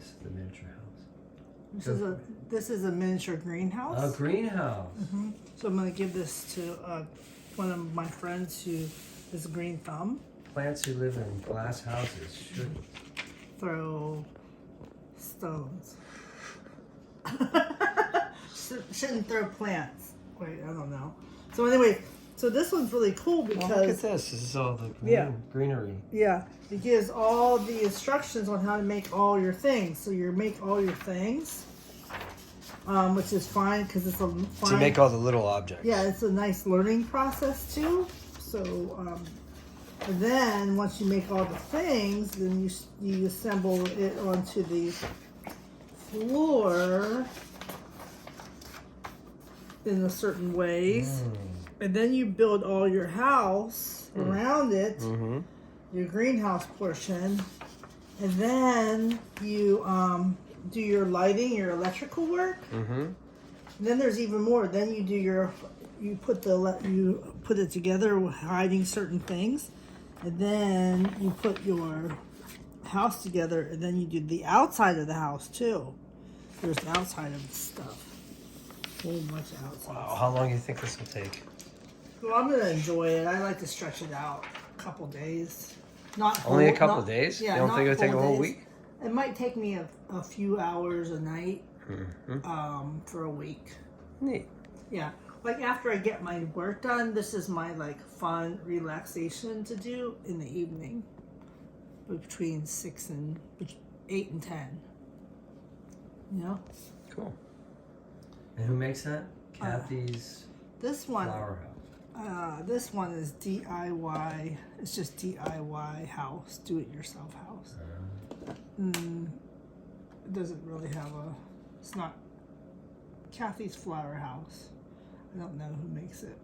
is the miniature house? This is a miniature greenhouse. A greenhouse. Mm-hmm. So I'm gonna give this to one of my friends who is a green thumb. Plants who live in glass houses shouldn't throw stones. Shouldn't throw plants. Wait, I don't know. So anyway, so this one's really cool because look at this. This is all the greenery. Yeah, it gives all the instructions on how to make all your things. So you make all your things, which is fine because it's a fine. So you make all the little objects. Yeah, it's a nice learning process too. So, and then once you make all the things, then you assemble it onto the floor in a certain ways. And then you build all your house around it, your greenhouse portion, and then you do your lighting, your electrical work. And then there's even more. Then you do you put it together with hiding certain things, and then you put your house together, and then you do the outside of the house too. There's the outside of the stuff. A whole bunch of outside. Wow, how long do you think this will take? Well, I'm gonna enjoy it. I like to stretch it out a couple days. Not only a couple of days. Yeah, you don't think it'll take a whole days. week? It might take me a few hours a night, for a week. Neat. Yeah, like after I get my work done, this is my like fun relaxation to do in the evening, between 8 and 10. You know. Cool. And who makes that? Cathy's this one. Flower House. This one is DIY. It's just DIY house, do-it-yourself house. It doesn't really have it's not Cathy's Flower House. I don't know who makes it.